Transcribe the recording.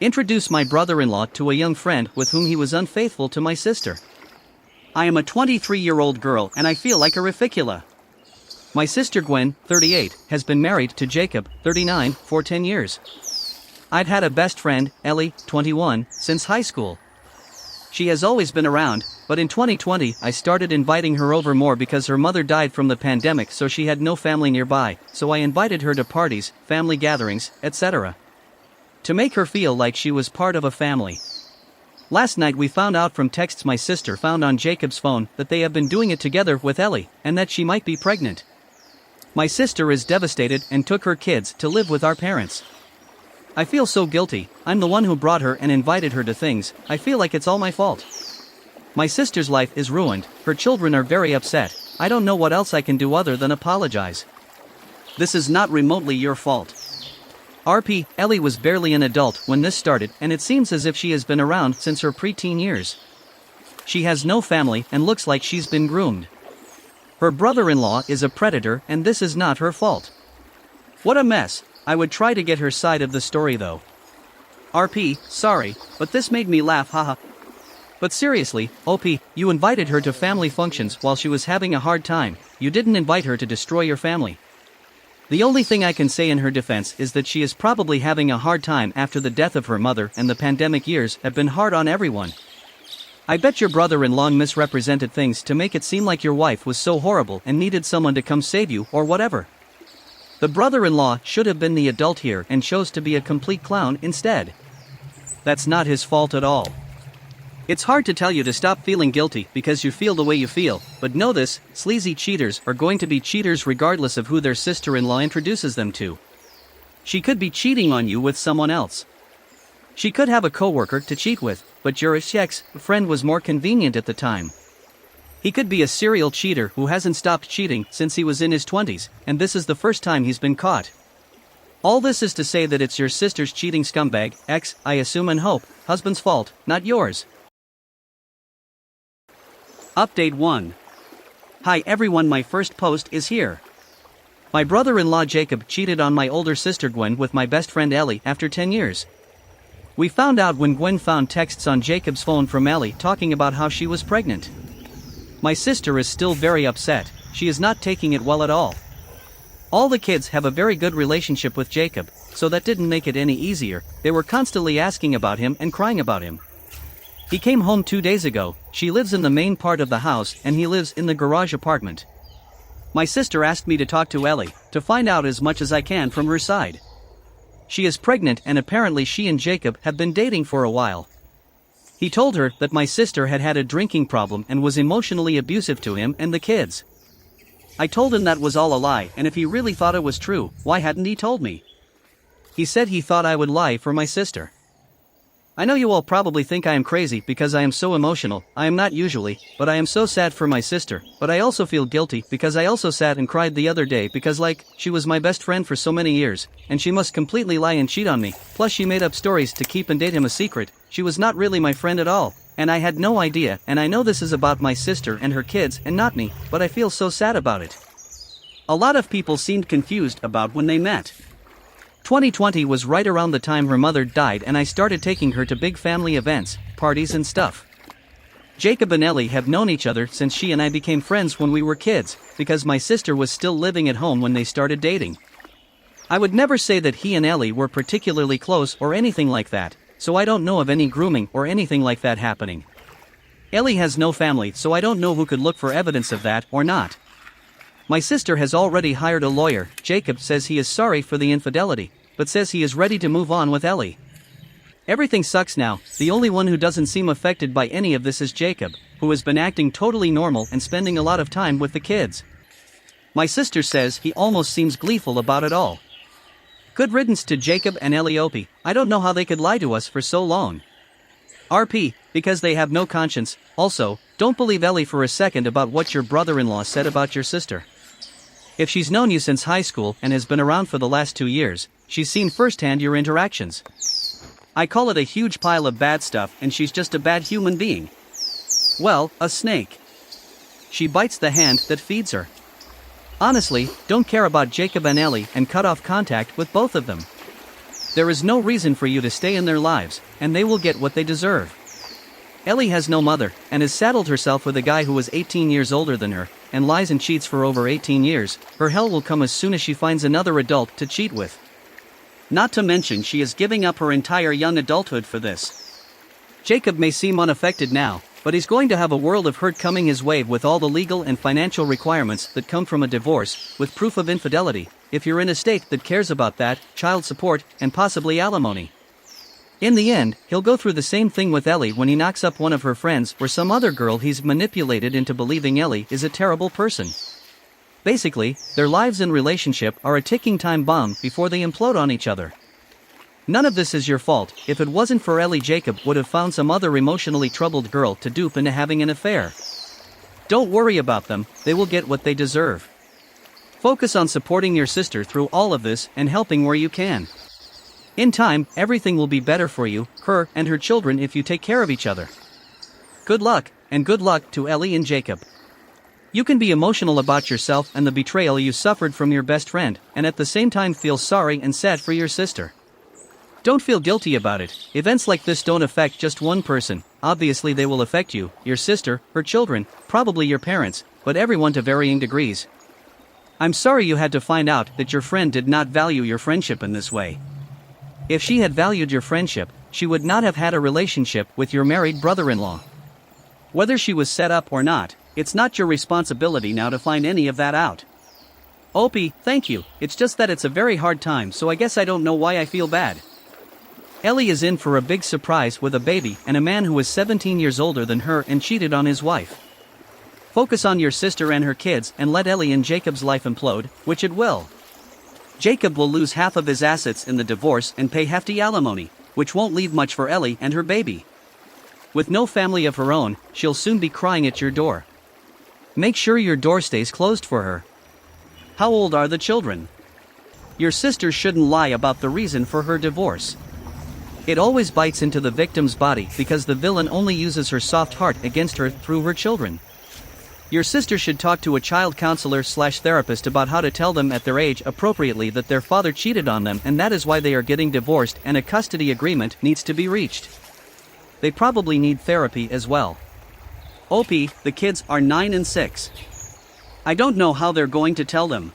Introduce my brother-in-law to a young friend with whom he was unfaithful to my sister. I am a 23-year-old girl and I feel like a rificula. My sister Gwen, 38, has been married to Jacob, 39, for 10 years. I'd had a best friend, Ellie, 21, since high school. She has always been around, but in 2020 I started inviting her over more because her mother died from the pandemic, so she had no family nearby, so I invited her to parties, family gatherings, etc. to make her feel like she was part of a family. Last night we found out from texts my sister found on Jacob's phone that they have been doing it together with Ellie, and that she might be pregnant. My sister is devastated and took her kids to live with our parents. I feel so guilty. I'm the one who brought her and invited her to things. I feel like it's all my fault. My sister's life is ruined, her children are very upset. I don't know what else I can do other than apologize. This is not remotely your fault. RP, Ellie was barely an adult when this started, and it seems as if she has been around since her preteen years. She has no family and looks like she's been groomed. Her brother-in-law is a predator and this is not her fault. What a mess. I would try to get her side of the story though. RP, sorry, but this made me laugh, haha. But seriously, OP, you invited her to family functions while she was having a hard time. You didn't invite her to destroy your family. The only thing I can say in her defense is that she is probably having a hard time after the death of her mother, and the pandemic years have been hard on everyone. I bet your brother-in-law misrepresented things to make it seem like your wife was so horrible and needed someone to come save you or whatever. The brother-in-law should have been the adult here and chose to be a complete clown instead. That's not his fault at all. It's hard to tell you to stop feeling guilty because you feel the way you feel, but know this, sleazy cheaters are going to be cheaters regardless of who their sister-in-law introduces them to. She could be cheating on you with someone else. She could have a coworker to cheat with, but your ex-friend was more convenient at the time. He could be a serial cheater who hasn't stopped cheating since he was in his 20s, and this is the first time he's been caught. All this is to say that it's your sister's cheating scumbag, I assume and hope, husband's fault, not yours. Update 1. Hi everyone, my first post is here. My brother-in-law Jacob cheated on my older sister Gwen with my best friend Ellie after 10 years. We found out when Gwen found texts on Jacob's phone from Ellie talking about how she was pregnant. My sister is still very upset. She is not taking it well at all. All the kids have a very good relationship with Jacob, so that didn't make it any easier. They were constantly asking about him and crying about him. He came home 2 days ago. She lives in the main part of the house and he lives in the garage apartment. My sister asked me to talk to Ellie, to find out as much as I can from her side. She is pregnant and apparently she and Jacob have been dating for a while. He told her that my sister had had a drinking problem and was emotionally abusive to him and the kids. I told him that was all a lie, and if he really thought it was true, why hadn't he told me? He said he thought I would lie for my sister. I know you all probably think I am crazy because I am so emotional. I am not usually, but I am so sad for my sister, but I also feel guilty because I also sat and cried the other day because she was my best friend for so many years, and she must completely lie and cheat on me, plus she made up stories to keep and date him a secret. She was not really my friend at all, and I had no idea, and I know this is about my sister and her kids and not me, but I feel so sad about it. A lot of people seemed confused about when they met. 2020 was right around the time her mother died and I started taking her to big family events, parties and stuff. Jacob and Ellie have known each other since she and I became friends when we were kids, because my sister was still living at home when they started dating. I would never say that he and Ellie were particularly close or anything like that, so I don't know of any grooming or anything like that happening. Ellie has no family, so I don't know who could look for evidence of that or not. My sister has already hired a lawyer. Jacob says he is sorry for the infidelity, but says he is ready to move on with Ellie. Everything sucks now. The only one who doesn't seem affected by any of this is Jacob, who has been acting totally normal and spending a lot of time with the kids. My sister says he almost seems gleeful about it all. Good riddance to Jacob and Ellie. I don't know how they could lie to us for so long. RP, because they have no conscience. Also, don't believe Ellie for a second about what your brother-in-law said about your sister. If she's known you since high school and has been around for the last 2 years, she's seen firsthand your interactions. I call it a huge pile of bad stuff and she's just a bad human being. Well, a snake. She bites the hand that feeds her. Honestly, don't care about Jacob and Ellie and cut off contact with both of them. There is no reason for you to stay in their lives, and they will get what they deserve. Ellie has no mother, and has saddled herself with a guy who was 18 years older than her, and lies and cheats for over 18 years. Her hell will come as soon as she finds another adult to cheat with. Not to mention she is giving up her entire young adulthood for this. Jacob may seem unaffected now, but he's going to have a world of hurt coming his way with all the legal and financial requirements that come from a divorce, with proof of infidelity, if you're in a state that cares about that, child support, and possibly alimony. In the end, he'll go through the same thing with Ellie when he knocks up one of her friends or some other girl he's manipulated into believing Ellie is a terrible person. Basically, their lives and relationship are a ticking time bomb before they implode on each other. None of this is your fault. If it wasn't for Ellie, Jacob would have found some other emotionally troubled girl to dupe into having an affair. Don't worry about them, they will get what they deserve. Focus on supporting your sister through all of this and helping where you can. In time, everything will be better for you, her, and her children if you take care of each other. Good luck, and good luck to Ellie and Jacob. You can be emotional about yourself and the betrayal you suffered from your best friend, and at the same time feel sorry and sad for your sister. Don't feel guilty about it. Events like this don't affect just one person. Obviously they will affect you, your sister, her children, probably your parents, but everyone to varying degrees. I'm sorry you had to find out that your friend did not value your friendship in this way. If she had valued your friendship, she would not have had a relationship with your married brother-in-law. Whether she was set up or not, it's not your responsibility now to find any of that out. Opie, thank you, it's just that it's a very hard time, so I guess I don't know why I feel bad. Ellie is in for a big surprise with a baby and a man who is 17 years older than her and cheated on his wife. Focus on your sister and her kids and let Ellie and Jacob's life implode, which it will. Jacob will lose half of his assets in the divorce and pay hefty alimony, which won't leave much for Ellie and her baby. With no family of her own, she'll soon be crying at your door. Make sure your door stays closed for her. How old are the children? Your sister shouldn't lie about the reason for her divorce. It always bites into the victim's body because the villain only uses her soft heart against her through her children. Your sister should talk to a child counselor/therapist about how to tell them at their age appropriately that their father cheated on them and that is why they are getting divorced and a custody agreement needs to be reached. They probably need therapy as well. OP, the kids are 9 and 6. I don't know how they're going to tell them.